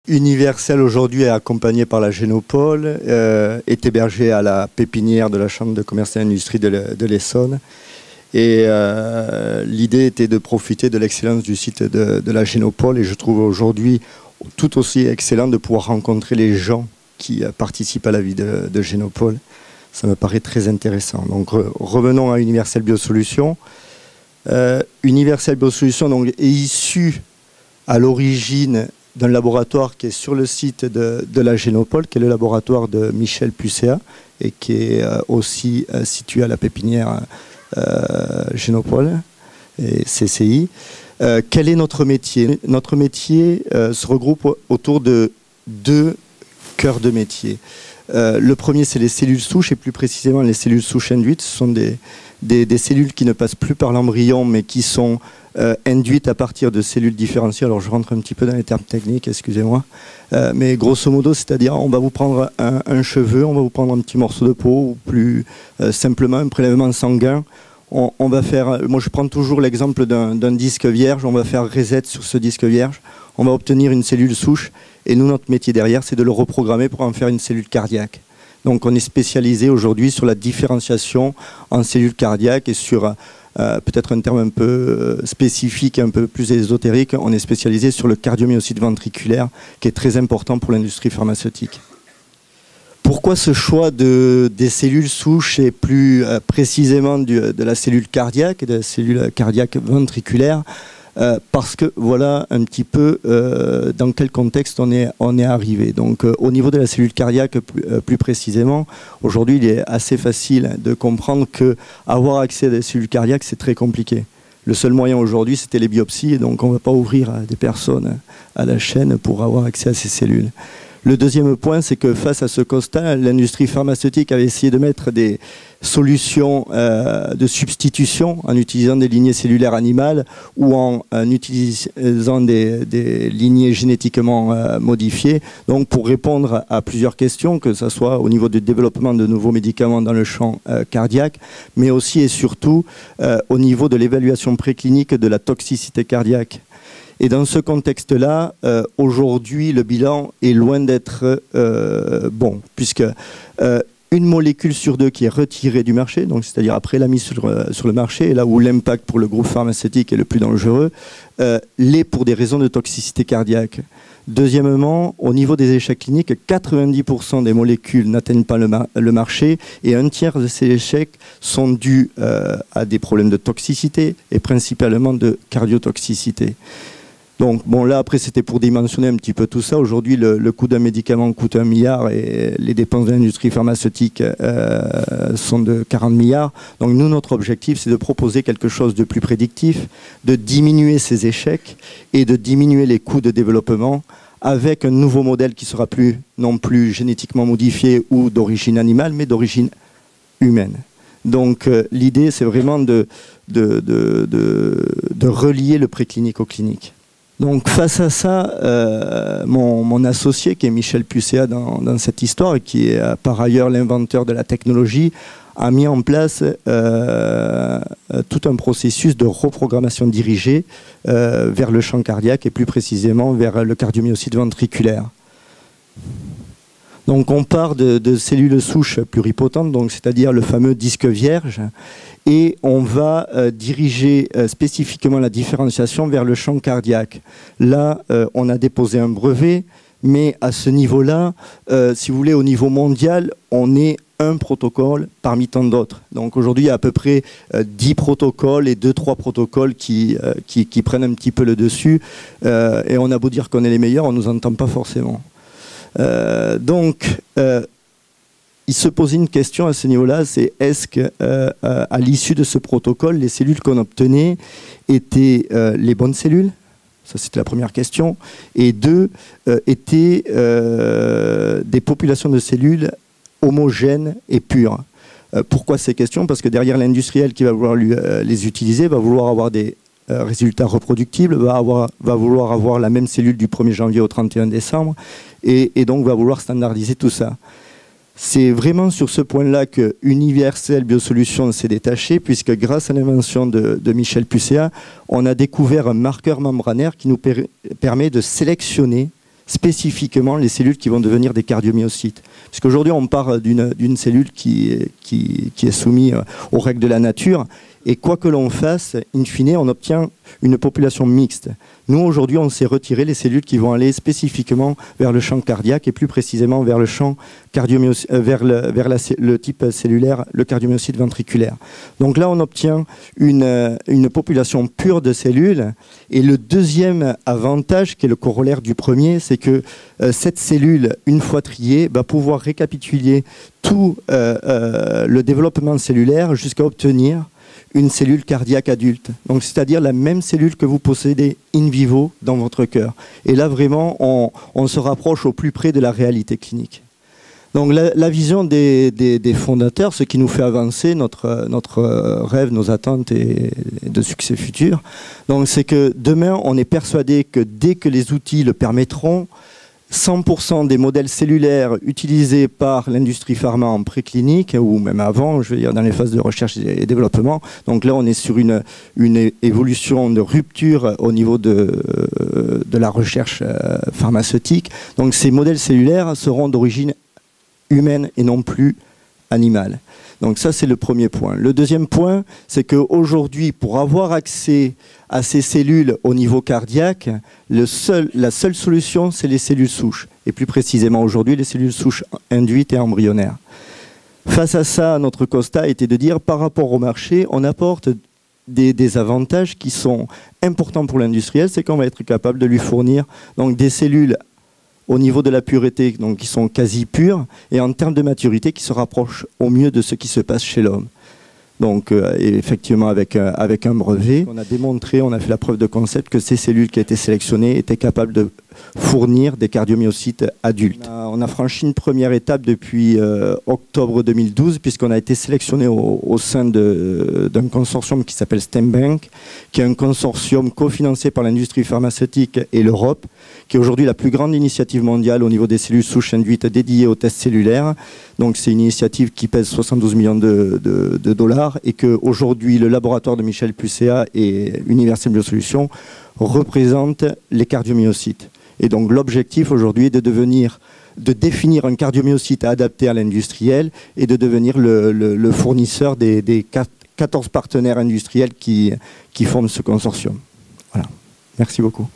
Universel aujourd'hui est accompagné par la Génopole, est hébergé à la pépinière de la Chambre de commerce et d'industrie de l'Essonne. Et l'idée était de profiter de l'excellence du site de la Génopole. Et je trouve aujourd'hui tout aussi excellent de pouvoir rencontrer les gens qui participent à la vie de Génopole. Ça me paraît très intéressant. Donc revenons à Universel Biosolutions. Universel Biosolutions donc, est issu à l'origine d'un laboratoire qui est sur le site de la Génopole, qui est le laboratoire de Michel Pucéa et qui est aussi situé à la pépinière Génopole et CCI. Quel est notre métier? Notre métier se regroupe autour de deux cœurs de métier. Le premier, c'est les cellules souches, et plus précisément les cellules souches induites. Ce sont des cellules qui ne passent plus par l'embryon, mais qui sont induites à partir de cellules différenciées. Alors je rentre un petit peu dans les termes techniques, excusez-moi. Mais grosso modo, c'est-à-dire on va vous prendre un cheveu, on va vous prendre un petit morceau de peau, ou plus simplement un prélèvement sanguin. On va faire, moi je prends toujours l'exemple d'un disque vierge, on va faire reset sur ce disque vierge, on va obtenir une cellule souche, et nous, notre métier derrière, c'est de le reprogrammer pour en faire une cellule cardiaque. Donc on est spécialisé aujourd'hui sur la différenciation en cellules cardiaques et sur, peut-être un terme un peu spécifique, un peu plus ésotérique, on est spécialisé sur le cardiomyocyte ventriculaire, qui est très important pour l'industrie pharmaceutique. Pourquoi ce choix des cellules souches et plus précisément de la cellule cardiaque et de la cellule cardiaque ventriculaire? Parce que voilà un petit peu dans quel contexte on est arrivé. Donc au niveau de la cellule cardiaque plus précisément, aujourd'hui il est assez facile de comprendre que avoir accès à des cellules cardiaques c'est très compliqué. Le seul moyen aujourd'hui c'était les biopsies, et donc on ne va pas ouvrir à des personnes à la chaîne pour avoir accès à ces cellules. Le deuxième point, c'est que face à ce constat, l'industrie pharmaceutique avait essayé de mettre des solutions de substitution en utilisant des lignées cellulaires animales ou en utilisant des lignées génétiquement modifiées, donc pour répondre à plusieurs questions, que ce soit au niveau du développement de nouveaux médicaments dans le champ cardiaque, mais aussi et surtout au niveau de l'évaluation préclinique de la toxicité cardiaque. Et dans ce contexte-là, aujourd'hui, le bilan est loin d'être bon, puisque une molécule sur deux qui est retirée du marché, donc c'est-à-dire après la mise sur le marché, là où l'impact pour le groupe pharmaceutique est le plus dangereux, l'est pour des raisons de toxicité cardiaque. Deuxièmement, au niveau des échecs cliniques, 90% des molécules n'atteignent pas le marché, et un tiers de ces échecs sont dus à des problèmes de toxicité et principalement de cardiotoxicité. Donc bon, là après c'était pour dimensionner un petit peu tout ça. Aujourd'hui le coût d'un médicament coûte 1 milliard et les dépenses de l'industrie pharmaceutique sont de 40 milliards. Donc nous, notre objectif, c'est de proposer quelque chose de plus prédictif, de diminuer ces échecs et de diminuer les coûts de développement avec un nouveau modèle qui sera non plus génétiquement modifié ou d'origine animale, mais d'origine humaine. Donc l'idée, c'est vraiment de relier le préclinique au clinique. Donc face à ça, mon associé, qui est Michel Pucéa dans cette histoire, et qui est par ailleurs l'inventeur de la technologie, a mis en place tout un processus de reprogrammation dirigée vers le champ cardiaque, et plus précisément vers le cardiomyocyte ventriculaire. Donc on part de cellules souches pluripotentes, donc c'est-à-dire le fameux disque vierge, et on va diriger spécifiquement la différenciation vers le champ cardiaque. Là, on a déposé un brevet, mais à ce niveau-là, si vous voulez, au niveau mondial, on est un protocole parmi tant d'autres. Donc aujourd'hui, il y a à peu près 10 protocoles et 2-3 protocoles qui prennent un petit peu le dessus, et on a beau dire qu'on est les meilleurs, on ne nous entend pas forcément. Donc, il se posait une question à ce niveau-là, c'est est-ce qu'à l'issue de ce protocole, les cellules qu'on obtenait étaient les bonnes cellules? Ça, c'était la première question. Et deux, étaient des populations de cellules homogènes et pures. Pourquoi ces questions? Parce que derrière l'industriel qui va vouloir les utiliser, va vouloir avoir des résultats reproductibles, va vouloir avoir la même cellule du 1er janvier au 31 décembre, et donc va vouloir standardiser tout ça. C'est vraiment sur ce point-là que Universel Biosolutions s'est détaché, puisque grâce à l'invention de Michel Pucéa, on a découvert un marqueur membranaire qui nous permet de sélectionner spécifiquement les cellules qui vont devenir des cardiomyocytes. Parce qu'aujourd'hui, on part d'une cellule qui est soumise aux règles de la nature, et quoi que l'on fasse, in fine, on obtient une population mixte. Nous, aujourd'hui, on s'est retiré les cellules qui vont aller spécifiquement vers le champ cardiaque, et plus précisément vers le champ vers le type cellulaire, le cardiomyocyte ventriculaire. Donc là, on obtient une population pure de cellules. Et le deuxième avantage, qui est le corollaire du premier, c'est que cette cellule, une fois triée, va pouvoir récapituler tout le développement cellulaire jusqu'à obtenir une cellule cardiaque adulte. Donc, c'est-à-dire la même cellule que vous possédez in vivo dans votre cœur. Et là, vraiment, on se rapproche au plus près de la réalité clinique. Donc, la vision des fondateurs, ce qui nous fait avancer notre rêve, nos attentes et de succès futur, donc, c'est que demain, on est persuadé que dès que les outils le permettront, 100% des modèles cellulaires utilisés par l'industrie pharma en préclinique, ou même avant, je veux dire dans les phases de recherche et développement. Donc là, on est sur une évolution de rupture au niveau de la recherche pharmaceutique. Donc ces modèles cellulaires seront d'origine humaine et non plus animale. Donc ça, c'est le premier point. Le deuxième point, c'est qu'aujourd'hui, pour avoir accès à ces cellules au niveau cardiaque, la seule solution, c'est les cellules souches. Et plus précisément aujourd'hui, les cellules souches induites et embryonnaires. Face à ça, notre constat était de dire, par rapport au marché, on apporte des avantages qui sont importants pour l'industriel, c'est qu'on va être capable de lui fournir donc, des cellules au niveau de la pureté, donc qui sont quasi pures, et en termes de maturité, qui se rapprochent au mieux de ce qui se passe chez l'homme. Donc, effectivement, avec un brevet, on a démontré, on a fait la preuve de concept que ces cellules qui étaient sélectionnées étaient capables de fournir des cardiomyocytes adultes. On a franchi une première étape depuis octobre 2012, puisqu'on a été sélectionné au sein d'un consortium qui s'appelle StemBank, qui est un consortium cofinancé par l'industrie pharmaceutique et l'Europe, qui est aujourd'hui la plus grande initiative mondiale au niveau des cellules souches induites dédiées aux tests cellulaires. Donc c'est une initiative qui pèse 72 millions de dollars, et qu'aujourd'hui le laboratoire de Michel Pucéa et Universal Biosolutions représentent les cardiomyocytes. Et donc l'objectif aujourd'hui est de définir un cardiomyocyte adapté à l'industriel et de devenir le fournisseur des 14 partenaires industriels qui forment ce consortium. Voilà. Merci beaucoup.